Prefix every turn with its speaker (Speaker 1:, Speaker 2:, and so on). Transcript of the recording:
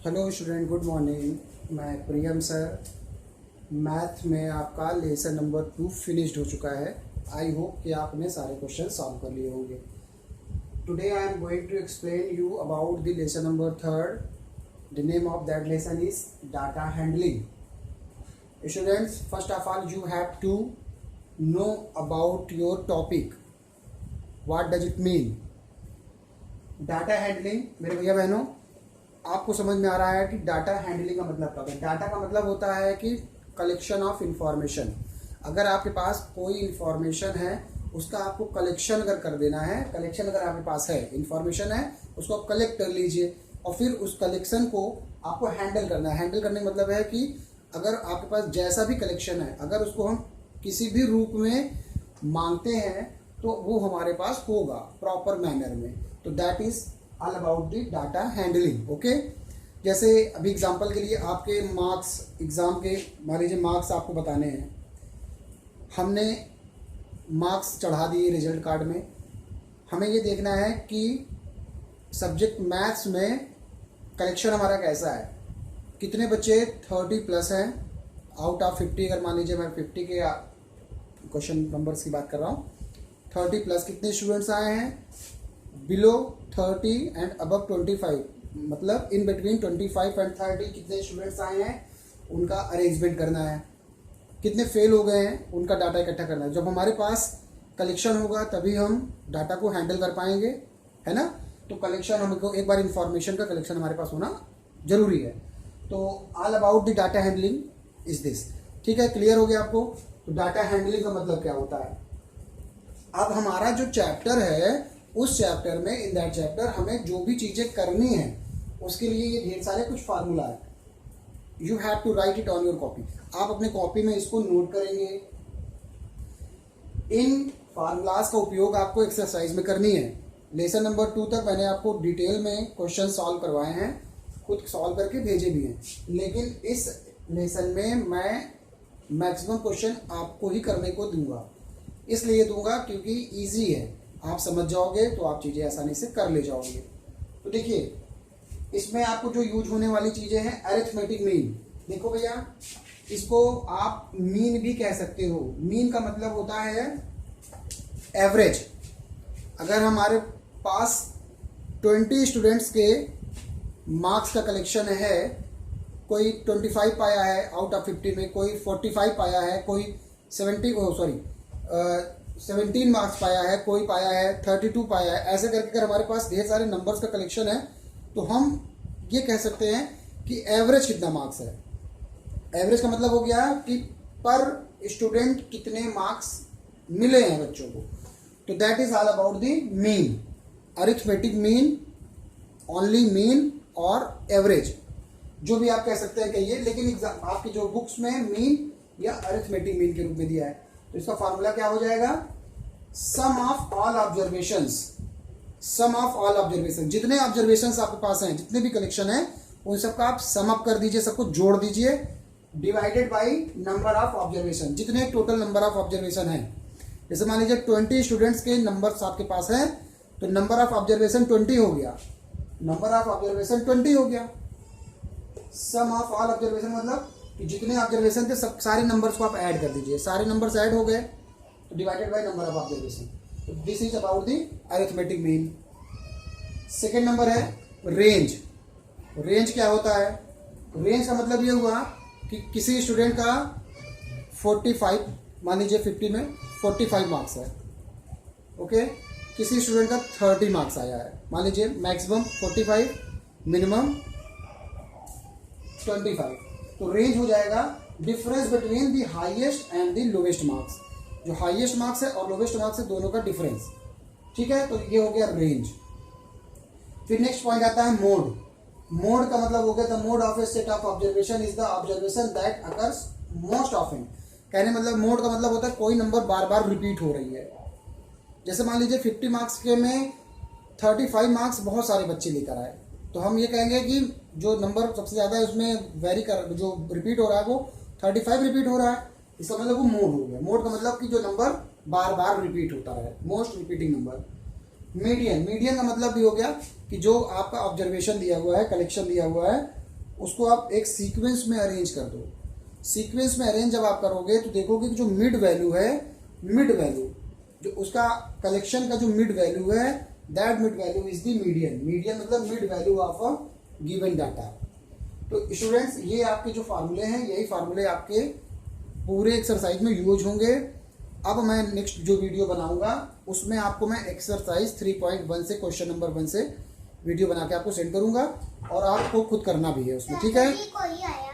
Speaker 1: Hello student, good morning. मैं प्रियम sir. Math में आपका लेसन नंबर 2 फिनिश्ड हो चुका है। आई होप कि आपने सारे क्वेश्चन सॉल्व कर लिए होंगे। Today I am going to explain you about the lesson number 3। The name of that lesson is data handling. Students, first of all you have to know about your topic. What does it mean? Data handling मेरे भैया बहनों, आपको समझ में आ रहा है कि data handling का मतलब क्या है। डाटा का मतलब होता है कि कलेक्शन ऑफ इंफॉर्मेशन। अगर आपके पास कोई इंफॉर्मेशन है, उसका आपको कलेक्शन अगर कर देना है, कलेक्शन अगर आपके पास है, इंफॉर्मेशन है, उसको आप कलेक्ट कर लीजिए और फिर उस कलेक्शन को आपको हैंडल करना है। हैंडल करने का मतलब है कि अगर आपके पास जैसा भी कलेक्शन है, अगर उसको हम किसी भी रूप में मांगते हैं तो वो हमारे पास होगा प्रॉपर मैनर में। तो that is all about the data handling. Okay, जैसे अभी एग्जांपल के लिए आपके मार्क्स, एग्जाम के मान लीजिए मार्क्स आपको बताने हैं। हमने मार्क्स चढ़ा दिए रिजल्ट कार्ड में। हमें ये देखना है कि सब्जेक्ट मैथ्स में कलेक्शन हमारा कैसा है, कितने बच्चे 30+ हैं आउट ऑफ 50। अगर मान लीजिए मैं 50 के क्वेश्चन नंबर्स की बात कर रहा हूँ, 30+ कितने स्टूडेंट्स आए हैं, बिलो 30 एंड अबव 25, मतलब इन बिटवीन 25 एंड 30 कितने स्टूडेंट्स आए हैं, उनका अरेंजमेंट करना है। कितने फेल हो गए हैं, उनका डाटा इकट्ठा करना है। जब हमारे पास कलेक्शन होगा तभी हम डाटा को हैंडल कर पाएंगे, है ना। तो कलेक्शन, हमको एक बार इंफॉर्मेशन का कलेक्शन हमारे पास होना जरूरी है। तो all about the data handling is this. ठीक है, क्लियर हो गया आपको? तो डाटा हैंडलिंग का मतलब क्या होता है। अब हमारा जो चैप्टर है, उस चैप्टर में, इन दैट चैप्टर हमें जो भी चीज़ें करनी है उसके लिए ये ढेर सारे कुछ फार्मूला है। You have to write it on your copy. आप अपने कॉपी में इसको नोट करेंगे। इन फार्मूलाज का उपयोग आपको एक्सरसाइज में करनी है। लेसन नंबर 2 तक मैंने आपको डिटेल में क्वेश्चन सॉल्व करवाए हैं, खुद सॉल्व करके भेजे भी हैं। लेकिन इस लेसन में मैं मैक्सिमम क्वेश्चन आपको ही करने को दूंगा। इसलिए दूंगा क्योंकि ईजी है, आप समझ जाओगे तो आप चीज़ें आसानी से कर ले जाओगे। तो देखिए, इसमें आपको जो यूज होने वाली चीज़ें हैं, अरिथमेटिक मीन। देखो भैया, इसको आप मीन भी कह सकते हो। मीन का मतलब होता है एवरेज। अगर हमारे पास 20 स्टूडेंट्स के मार्क्स का कलेक्शन है, कोई 25 पाया है आउट ऑफ 50 में, कोई 45 पाया है, कोई 17 मार्क्स पाया है, कोई पाया है 32 पाया है। ऐसे करके अगर हमारे पास ढेर सारे नंबर्स का कलेक्शन है तो हम ये कह सकते हैं कि एवरेज कितना मार्क्स है। एवरेज का मतलब हो गया कि पर स्टूडेंट कितने मार्क्स मिले हैं बच्चों को। तो that is all about the mean, arithmetic mean, only mean और एवरेज, जो भी आप कह सकते हैं कहिए। लेकिन आपकी जो बुक्स में मीन या अरिथमेटिक मीन के रूप में दिया है। तो इसका फार्मूला क्या हो जाएगा, sum of all observations. Sum of all observation, जितने ऑब्जर्वेशंस आपके पास हैं, जितने भी कलेक्शन है, उन सबका आप सम अप कर दीजिए, सबको जोड़ दीजिए, divided by number of observation, जितने टोटल नंबर ऑफ ऑब्जर्वेशन है। जैसे मान लीजिए 20 स्टूडेंट्स के नंबर्स आपके पास हैं, तो नंबर ऑफ ऑब्जर्वेशन 20 हो गया, नंबर ऑफ ऑब्जर्वेशन 20 हो गया। सम ऑफ ऑल ऑब्जर्वेशन मतलब कि जितने ऑब्जर्वेशन थे सब सारे नंबर्स को आप ऐड कर दीजिए, सारे नंबर्स ऐड हो गए तो divided by number of observation. तो this is about the arithmetic mean. Second number है रेंज। रेंज क्या होता है? रेंज का मतलब ये हुआ कि किसी स्टूडेंट का 45, मान लीजिए 50 में 45 मार्क्स है, ओके। किसी स्टूडेंट का 30 मार्क्स आया है, मान लीजिए मैक्सिमम 45, मिनिमम 25। तो रेंज हो जाएगा difference between the highest and the lowest marks. जो हाईएस्ट मार्क्स है और लोवेस्ट मार्क्स है, दोनों का डिफरेंस। ठीक है, तो ये हो गया रेंज। फिर नेक्स्ट पॉइंट आता है मोड। मोड का मतलब हो गया the mode of A set of observation is the observation that occurs most often. कहने मतलब मोड का मतलब होता है कोई नंबर बार बार रिपीट हो रही है। जैसे मान लीजिए 50 मार्क्स के में 35 मार्क्स बहुत सारे बच्चे लेकर आए, तो हम ये कहेंगे कि जो नंबर सबसे ज़्यादा है उसमें जो रिपीट हो रहा है वो 35 रिपीट हो रहा है। इसका मतलब वो मोड हो गया। मोड का मतलब कि जो नंबर बार बार रिपीट होता है, most repeating number. Median, median का मतलब भी हो गया कि जो आपका ऑब्जर्वेशन दिया हुआ है, कलेक्शन दिया हुआ है, उसको आप एक सीक्वेंस में अरेंज कर दो। सीक्वेंस में अरेंज जब आप करोगे तो देखोगे कि जो मिड वैल्यू है, मिड वैल्यू जो उसका कलेक्शन का जो मिड वैल्यू है, that mid value is the median. Median मतलब mid value of a given data. तो स्टूडेंट्स ये आपके जो फार्मूले हैं, यही फार्मूले आपके पूरे एक्सरसाइज में यूज होंगे। अब मैं नेक्स्ट जो वीडियो बनाऊंगा उसमें आपको मैं एक्सरसाइज 3.1 से क्वेश्चन नंबर 1 से वीडियो बना के आपको सेंड करूंगा और आपको खुद करना भी है उसमें, ठीक है।
Speaker 2: कोई आया